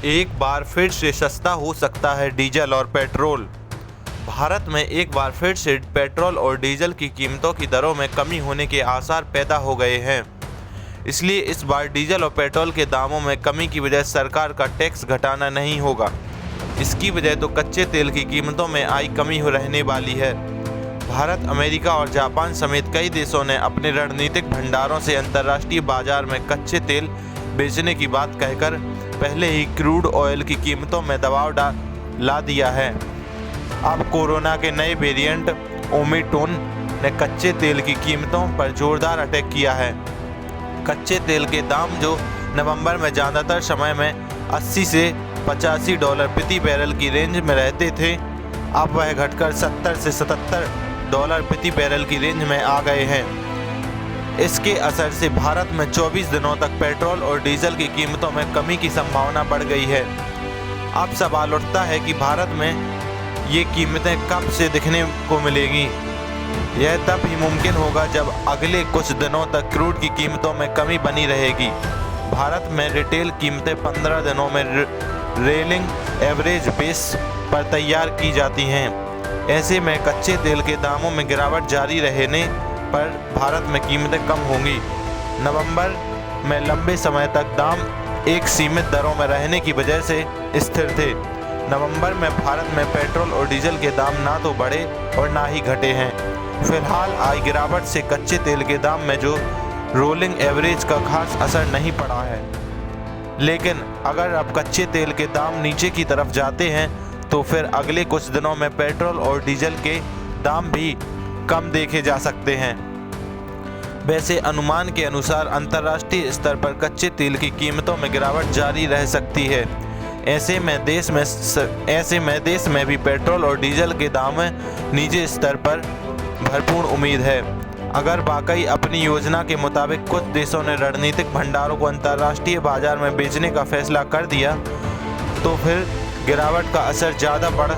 एक बार फिर से सस्ता हो सकता है डीजल और पेट्रोल। भारत में एक बार फिर से पेट्रोल और डीजल की कीमतों की दरों में कमी होने के आसार पैदा हो गए हैं। इसलिए इस बार डीजल और पेट्रोल के दामों में कमी की वजह सरकार का टैक्स घटाना नहीं होगा। इसकी वजह तो कच्चे तेल की कीमतों में आई कमी हो रहने वाली है। भारत, अमेरिका और जापान समेत कई देशों ने अपने रणनीतिक भंडारों से अंतर्राष्ट्रीय बाजार में कच्चे तेल बेचने की बात कहकर पहले ही क्रूड ऑयल की कीमतों में दबाव ला दिया है। अब कोरोना के नए वेरिएंट ओमिक्रॉन ने कच्चे तेल की कीमतों पर जोरदार अटैक किया है। कच्चे तेल के दाम जो नवंबर में ज़्यादातर समय में 80 से $85 प्रति बैरल की रेंज में रहते थे, अब वह घटकर 70 से $77 प्रति बैरल की रेंज में आ गए हैं। इसके असर से भारत में 24 दिनों तक पेट्रोल और डीजल की कीमतों में कमी की संभावना बढ़ गई है। अब सवाल उठता है कि भारत में ये कीमतें कब से दिखने को मिलेंगी। यह तब ही मुमकिन होगा जब अगले कुछ दिनों तक क्रूड की कीमतों में कमी बनी रहेगी। भारत में रिटेल कीमतें 15 दिनों में रेलिंग एवरेज बेस पर तैयार की जाती हैं। ऐसे में कच्चे तेल के दामों में गिरावट जारी रहने पर भारत में कीमतें कम होंगी। नवंबर में लंबे समय तक दाम एक सीमित दरों में रहने की वजह से स्थिर थे। नवंबर में भारत में पेट्रोल और डीजल के दाम ना तो बढ़े और ना ही घटे हैं। फिलहाल आई गिरावट से कच्चे तेल के दाम में जो रोलिंग एवरेज का खास असर नहीं पड़ा है। लेकिन अगर अब कच्चे तेल के दाम नीचे की तरफ जाते हैं तो फिर अगले कुछ दिनों में पेट्रोल और डीजल के दाम भी कम देखे जा सकते हैं। वैसे अनुमान के अनुसार अंतर्राष्ट्रीय स्तर पर कच्चे तेल की कीमतों में गिरावट जारी रह सकती है। ऐसे में देश में भी पेट्रोल और डीजल के दाम नीचे स्तर पर भरपूर उम्मीद है। अगर वाकई अपनी योजना के मुताबिक कुछ देशों ने रणनीतिक भंडारों को अंतर्राष्ट्रीय बाजार में बेचने का फैसला कर दिया तो फिर गिरावट का असर ज़्यादा बढ़